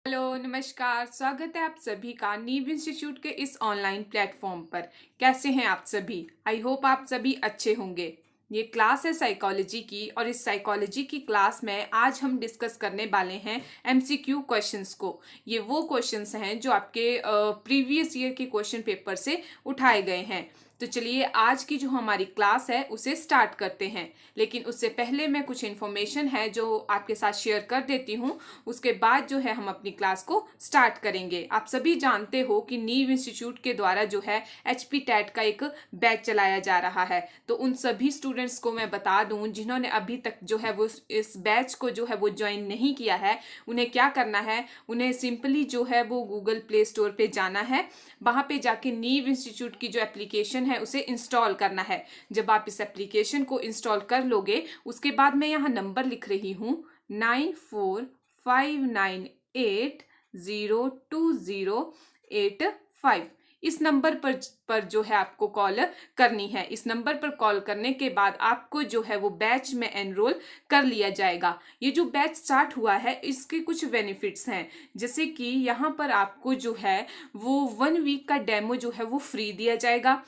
Hello, नमस्कार। स्वागत है आप सभी का नीव इंस्टीट्यूट के इस ऑनलाइन प्लेटफॉर्म पर। कैसे हैं आप सभी? आई होप आप सभी अच्छे होंगे। ये क्लास है साइकोलॉजी की और इस साइकोलॉजी की क्लास में आज हम डिस्कस करने वाले हैं एमसीक्यू क्वेश्चंस को। ये वो क्वेश्चंस हैं जो आपके प्रीवियस ईयर के क्वेश्चन पेपर से उठाए गए हैं। तो चलिए आज की जो हमारी क्लास है उसे स्टार्ट करते हैं। लेकिन उससे पहले मैं कुछ इन्फॉर्मेशन है जो आपके साथ शेयर कर देती हूँ। उसके बाद जो है हम अपनी क्लास को स्टार्ट करेंगे। आप सभी जानते हो कि नीव इंस्टीट्यूट के द्वारा जो है एचपी टैट का एक बैच चलाया जा रहा है। तो उन सभी स्टूडेंट्स को मैं बता दूं जिन्होंने अभी तक जो है वो इस बैच को जो है वो ज्वाइन नहीं किया है, उन्हें क्या करना है, उन्हें सिंपली जो है वो गूगल प्ले स्टोर पे जाना है। वहां पे जाके नीव इंस्टीट्यूट की जो एप्लीकेशन है उसे इंस्टॉल करना है। जब आप इस एप्लीकेशन को इंस्टॉल कर लोगे उसके बाद मैं यहाँ नंबर लिख रही हूँ 9459802085। इस नंबर पर जो है आपको कॉल करनी है। इस नंबर पर कॉल करने के बाद आपको जो है वो बैच में एनरोल कर लिया जाएगा। ये जो बैच स्टार्ट हुआ है इसके कुछ बेनिफिट्स हैं, जैसे कि यहाँ पर आपको जो है वो 1 वीक का डेमो जो है वो फ्री दिया जाएगा।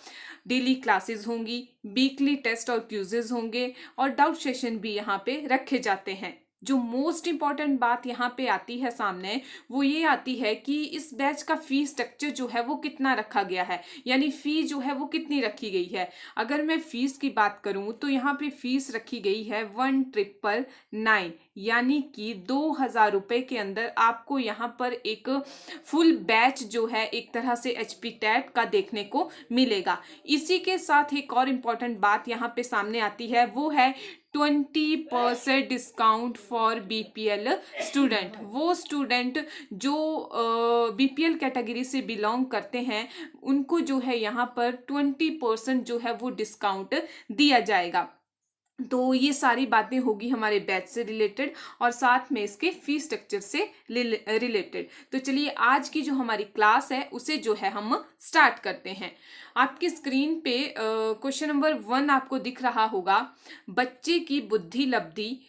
डेली क्लासेस होंगी, वीकली टेस्ट और क्यूजेज होंगे और डाउट सेशन भी यहाँ पे रखे जाते हैं। जो मोस्ट इंपॉर्टेंट बात यहाँ पे आती है सामने, वो ये आती है कि इस बैच का फी स्ट्रक्चर जो है वो कितना रखा गया है, यानी फी जो है वो कितनी रखी गई है। अगर मैं फीस की बात करूं तो यहाँ पे फीस रखी गई है 1999, यानी कि 2000 रुपए के अंदर आपको यहाँ पर एक फुल बैच जो है एक तरह से एचपी टैट का देखने को मिलेगा। इसी के साथ एक और इम्पॉर्टेंट बात यहाँ पे सामने आती है, वो है 20% डिस्काउंट फॉर बीपीएल स्टूडेंट। वो स्टूडेंट जो बीपीएल कैटेगरी से बिलोंग करते हैं उनको जो है यहाँ पर 20% जो है वो डिस्काउंट दिया जाएगा। तो ये सारी बातें होगी हमारे बैच से रिलेटेड और साथ में इसके फीस स्ट्रक्चर से रिलेटेड। तो चलिए आज की जो हमारी क्लास है उसे जो है हम स्टार्ट करते हैं। आपकी स्क्रीन पे क्वेश्चन नंबर 1 आपको दिख रहा होगा। बच्चे की बुद्धि लब्धि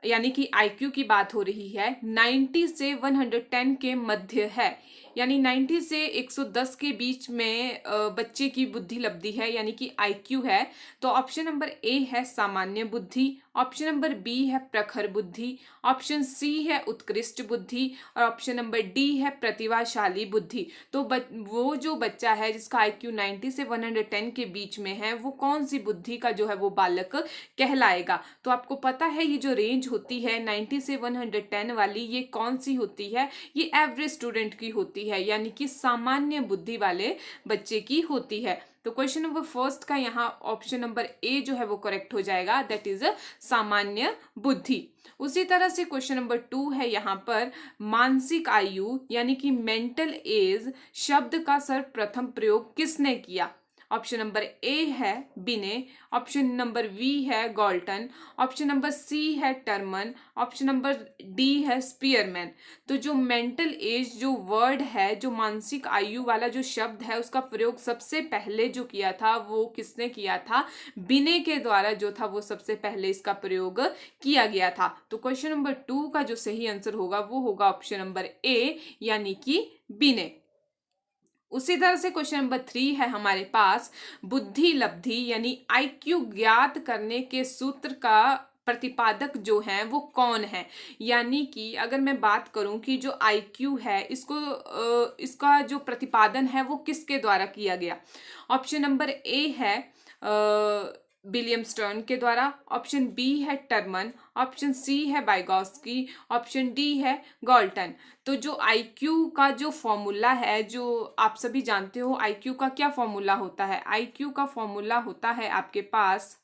यानी कि आईक्यू की बात हो रही है, 90 से 110 के मध्य है। यानी 90 से 110 के बीच में बच्चे की बुद्धि लब्धि है, यानी कि आईक्यू है। तो ऑप्शन नंबर ए है सामान्य बुद्धि, ऑप्शन नंबर बी है प्रखर बुद्धि, ऑप्शन सी है उत्कृष्ट बुद्धि और ऑप्शन नंबर डी है प्रतिभाशाली बुद्धि। तो वो जो बच्चा है जिसका आईक्यू 90 से 110 के बीच में है वो कौन सी बुद्धि का जो है वो बालक कहलाएगा। तो आपको पता है ये जो रेंज होती है 90 से 110 वाली, ये कौन सी होती है? ये एवरेज स्टूडेंट की होती है, यानी कि सामान्य बुद्धि वाले बच्चे की होती है। तो क्वेश्चन नंबर फर्स्ट का यहाँ ऑप्शन नंबर ए जो है वो करेक्ट हो जाएगा, दैट इज सामान्य बुद्धि। उसी तरह से क्वेश्चन नंबर 2 है यहाँ पर मानसिक आयु यानी कि मेंटल एज शब्द का सर्वप्रथम प्रयोग किसने किया? ऑप्शन नंबर ए है बिने, ऑप्शन नंबर बी है गॉल्टन, ऑप्शन नंबर सी है टर्मन, ऑप्शन नंबर डी है स्पीयरमैन। तो जो मेंटल एज जो वर्ड है, जो मानसिक आयु वाला जो शब्द है, उसका प्रयोग सबसे पहले जो किया था वो किसने किया था? बिने के द्वारा जो था वो सबसे पहले इसका प्रयोग किया गया था। तो क्वेश्चन नंबर 2 का जो सही आंसर होगा वो होगा ऑप्शन नंबर ए यानी कि बिने। उसी तरह से क्वेश्चन नंबर 3 है हमारे पास बुद्धि लब्धि यानी आईक्यू ज्ञात करने के सूत्र का प्रतिपादक जो है वो कौन है। यानी कि अगर मैं बात करूं कि जो आईक्यू है इसको इसका जो प्रतिपादन है वो किसके द्वारा किया गया। ऑप्शन नंबर ए है विलियम स्टर्न के द्वारा, ऑप्शन बी है टर्मन, ऑप्शन सी है बाइगॉस्की, ऑप्शन डी है गॉल्टन। तो जो आईक्यू का जो फॉर्मूला है, जो आप सभी जानते हो आईक्यू का क्या फॉर्मूला होता है? आईक्यू का फॉर्मूला होता है आपके पास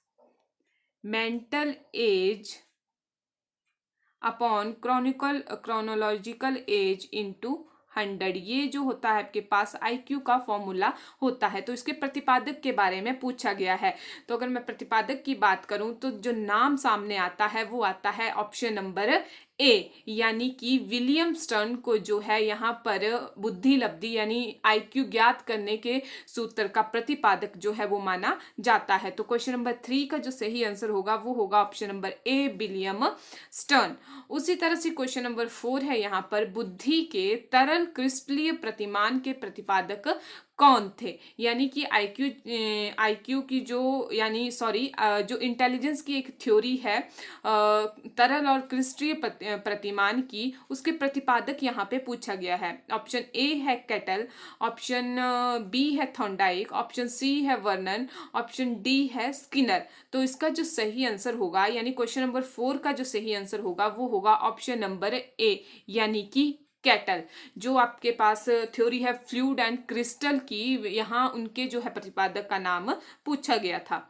mental age upon chronological age into 100। ये जो होता है आपके पास आईक्यू का फॉर्मूला होता है। तो इसके प्रतिपादक के बारे में पूछा गया है। तो अगर मैं प्रतिपादक की बात करूं तो जो नाम सामने आता है वो आता है ऑप्शन नंबर ए, यानी कि विलियम स्टर्न को जो है यहाँ पर बुद्धि लब्धि यानी आईक्यू ज्ञात करने के सूत्र का प्रतिपादक जो है वो माना जाता है। तो क्वेश्चन नंबर 3 का जो सही आंसर होगा वो होगा ऑप्शन नंबर ए, विलियम स्टर्न। उसी तरह से क्वेश्चन नंबर 4 है यहाँ पर, बुद्धि के तरल क्रिस्टलीय प्रतिमान के प्रतिपादक कौन थे? यानी कि आईक्यू की जो यानी सॉरी जो इंटेलिजेंस की एक थ्योरी है तरल और क्रिस्टलीय प्रतिमान की, उसके प्रतिपादक यहाँ पे पूछा गया है। ऑप्शन ए है केटल, ऑप्शन बी है थॉर्नडाइक, ऑप्शन सी है वर्नन, ऑप्शन डी है स्किनर। तो इसका जो सही आंसर होगा यानी क्वेश्चन नंबर 4 का जो सही आंसर होगा वो होगा ऑप्शन नंबर ए, यानी कि कैटल। जो आपके पास थ्योरी है फ्लूइड एंड क्रिस्टल की, यहाँ उनके जो है प्रतिपादक का नाम पूछा गया था।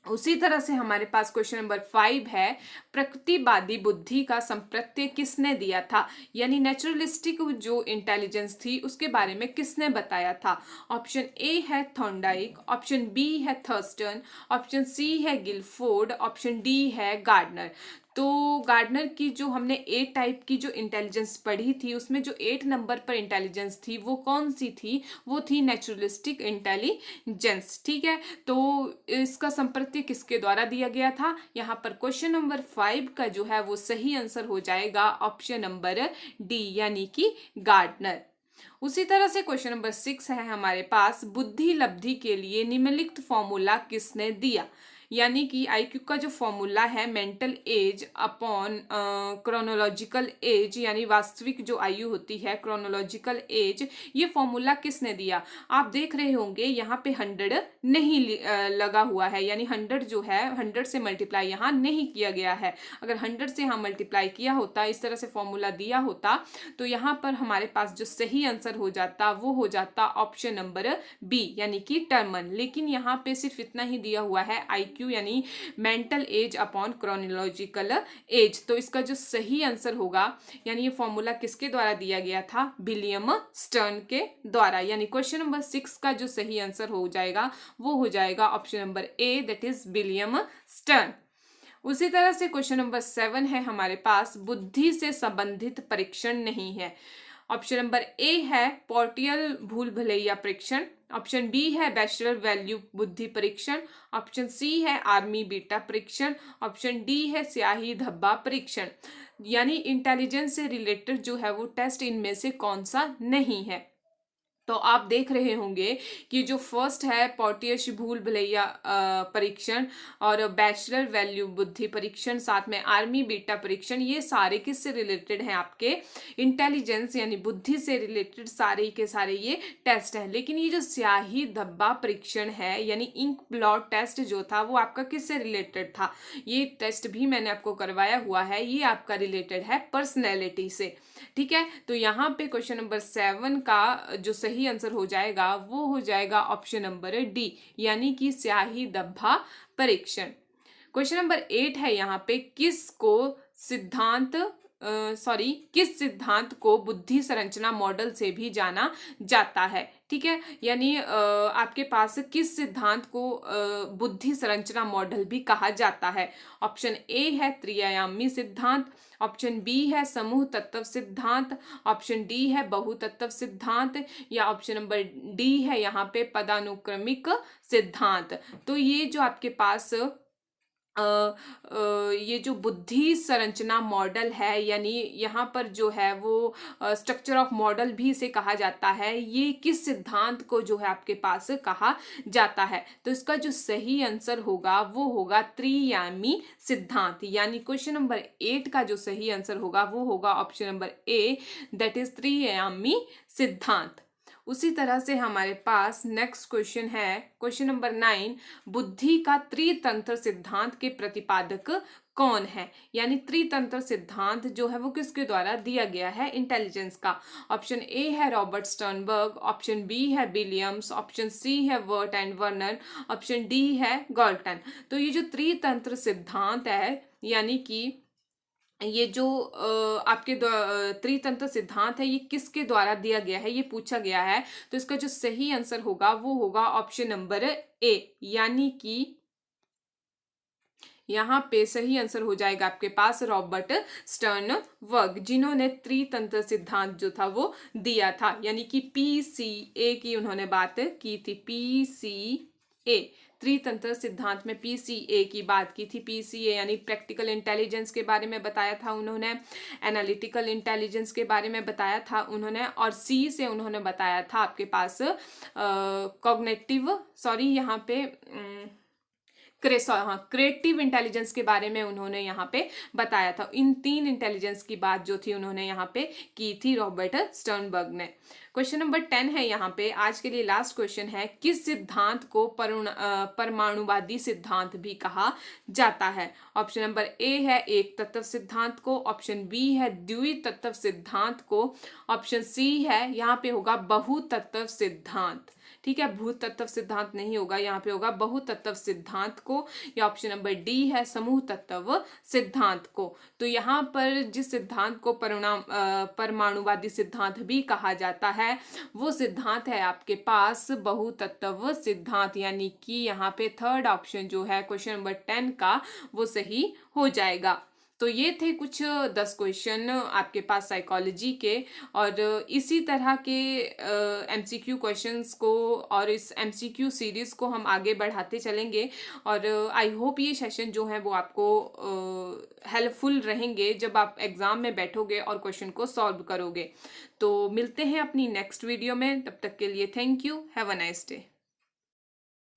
उसी तरह से हमारे पास क्वेश्चन नंबर 5 है, प्रकृतिवादी बुद्धि का संप्रत्यय किसने दिया था? यानी नेचुरलिस्टिक जो इंटेलिजेंस थी उसके बारे में किसने बताया था? ऑप्शन ए है थॉर्नडाइक, ऑप्शन बी है थर्स्टन, ऑप्शन सी है गिलफोर्ड, ऑप्शन डी है गार्डनर। तो गार्डनर की जो हमने 8 टाइप की जो इंटेलिजेंस पढ़ी थी उसमें जो 8 नंबर पर इंटेलिजेंस थी वो कौन सी थी? वो थी नेचुरलिस्टिक इंटेलिजेंस। ठीक है, तो इसका संप्रत्यय किसके द्वारा दिया गया था? यहाँ पर क्वेश्चन नंबर 5 का जो है वो सही आंसर हो जाएगा ऑप्शन नंबर डी, यानी कि गार्डनर। उसी तरह से क्वेश्चन नंबर 6 है हमारे पास, बुद्धि लब्धि के लिए निम्नलिखित फॉर्मूला किसने दिया? यानी कि आईक्यू का जो फॉर्मूला है mental age upon chronological as, यानी वास्तविक जो आयु होती है क्रोनोलॉजिकल एज, ये फॉर्मूला किसने दिया? आप देख रहे होंगे यहाँ पे 100 नहीं लगा हुआ है, यानी 100 जो है 100 से मल्टीप्लाई यहाँ नहीं किया गया है। अगर 100 से यहाँ मल्टीप्लाई किया होता, इस तरह से फॉर्मूला दिया होता, तो यहाँ पर हमारे पास जो सही आंसर हो जाता वो हो जाता ऑप्शन नंबर बी, यानी कि टर्मन। लेकिन यहाँ पे सिर्फ इतना ही दिया हुआ है आईक्यू यानी mental age upon chronological as. तो इसका जो सही आंसर होगा यानी ये फॉर्मूला किसके द्वारा दिया गया था? विलियम स्टर्न के द्वारा। यानी क्वेश्चन नंबर 6 का जो सही आंसर हो जाएगा वो हो जाएगा option number A, that is William stern. उसी तरह से क्वेश्चन नंबर 7 है हमारे पास, बुद्धि से संबंधित परीक्षण नहीं है। ऑप्शन नंबर ए है पोर्टियल भूल भुलैया परीक्षण, ऑप्शन बी है बैचलर वैल्यू बुद्धि परीक्षण, ऑप्शन सी है आर्मी बीटा परीक्षण, ऑप्शन डी है स्याही धब्बा परीक्षण। यानी इंटेलिजेंस से रिलेटेड जो है वो टेस्ट इनमें से कौन सा नहीं है? तो आप देख रहे होंगे कि जो फर्स्ट है पोर्टियस भूल भुलैया परीक्षण और बैचलर वैल्यू बुद्धि परीक्षण, साथ में आर्मी बीटा परीक्षण, ये सारे किससे रिलेटेड हैं? आपके इंटेलिजेंस यानी बुद्धि से रिलेटेड सारे के सारे ये टेस्ट हैं। लेकिन ये जो स्याही धब्बा परीक्षण है यानी इंक ब्लॉट टेस्ट जो था वो आपका किससे रिलेटेड था? ये टेस्ट भी मैंने आपको करवाया हुआ है, ये आपका रिलेटेड है पर्सनैलिटी से। ठीक है, तो यहाँ पे क्वेश्चन नंबर 7 का जो सही आंसर हो जाएगा वो हो जाएगा ऑप्शन नंबर डी, यानी कि स्याही धब्बा परीक्षण। क्वेश्चन नंबर 8 है यहाँ पे, किस सिद्धांत को बुद्धि संरचना मॉडल से भी जाना जाता है? ठीक है, यानी आपके पास किस सिद्धांत को बुद्धि संरचना मॉडल भी कहा जाता है? ऑप्शन ए है त्रिआयामी सिद्धांत, ऑप्शन बी है समूह तत्व सिद्धांत, ऑप्शन डी है बहुतत्व सिद्धांत, या ऑप्शन नंबर डी है यहाँ पे पदानुक्रमिक सिद्धांत। तो ये जो आपके पास ये जो बुद्धि संरचना मॉडल है यानी यहाँ पर जो है वो स्ट्रक्चर ऑफ मॉडल भी इसे कहा जाता है, ये किस सिद्धांत को जो है आपके पास कहा जाता है? तो इसका जो सही आंसर होगा वो होगा त्रिआयामी सिद्धांत। यानी क्वेश्चन नंबर 8 का जो सही आंसर होगा वो होगा option number A, that is त्रिआयामी सिद्धांत। उसी तरह से हमारे पास नेक्स्ट क्वेश्चन है क्वेश्चन नंबर 9, बुद्धि का त्रितंत्र सिद्धांत के प्रतिपादक कौन है? यानी त्रितंत्र सिद्धांत जो है वो किसके द्वारा दिया गया है इंटेलिजेंस का? ऑप्शन ए है रॉबर्ट स्टर्नबर्ग, ऑप्शन बी है विलियम्स, ऑप्शन सी है वर्ट एंड वर्नर, ऑप्शन डी है गॉल्टन। तो ये जो त्रितंत्र सिद्धांत है यानी कि ये जो आपके त्रितंत्र सिद्धांत है ये किसके द्वारा दिया गया है ये पूछा गया है। तो इसका जो सही आंसर होगा वो होगा ऑप्शन नंबर ए, यानी कि यहाँ पे सही आंसर हो जाएगा आपके पास रॉबर्ट स्टर्नबर्ग, जिन्होंने त्रितंत्र सिद्धांत जो था वो दिया था, यानी कि पीसीए की उन्होंने बात की थी। पीसीए, त्रितंत्र सिद्धांत में पीसीए की बात की थी। पीसीए यानी प्रैक्टिकल इंटेलिजेंस के बारे में बताया था उन्होंने, एनालिटिकल इंटेलिजेंस के बारे में बताया था उन्होंने, और सी से उन्होंने बताया था आपके पास कॉग्निटिव, सॉरी यहाँ पे क्रिएटिव इंटेलिजेंस के बारे में उन्होंने यहाँ पे बताया था। इन 3 इंटेलिजेंस की बात जो थी उन्होंने यहाँ पे की थी रॉबर्ट स्टर्नबर्ग ने। क्वेश्चन नंबर 10 है यहाँ पे, आज के लिए लास्ट क्वेश्चन है, किस सिद्धांत को परमाणुवादी सिद्धांत भी कहा जाता है? ऑप्शन नंबर ए है एक तत्व सिद्धांत को, ऑप्शन बी है द्वितत्व सिद्धांत को, ऑप्शन सी है यहाँ पे होगा बहुतत्व सिद्धांत। ठीक है, भूतत्व सिद्धांत नहीं होगा, यहाँ पे होगा बहुतत्व सिद्धांत को, या ऑप्शन नंबर डी है समूह तत्व सिद्धांत को। तो यहाँ पर जिस सिद्धांत को परमाणुवादी सिद्धांत भी कहा जाता है वो सिद्धांत है आपके पास बहुतत्व सिद्धांत, यानी कि यहाँ पे थर्ड ऑप्शन जो है क्वेश्चन नंबर 10 का वो सही हो जाएगा। तो ये थे कुछ 10 क्वेश्चन आपके पास साइकोलॉजी के, और इसी तरह के एमसीक्यू क्वेश्चंस को और इस एमसीक्यू सीरीज को हम आगे बढ़ाते चलेंगे। और आई होप ये सेशन जो है वो आपको हेल्पफुल रहेंगे जब आप एग्जाम में बैठोगे और क्वेश्चन को सॉल्व करोगे। तो मिलते हैं अपनी नेक्स्ट वीडियो में, तब तक के लिए thank you, have a nice day.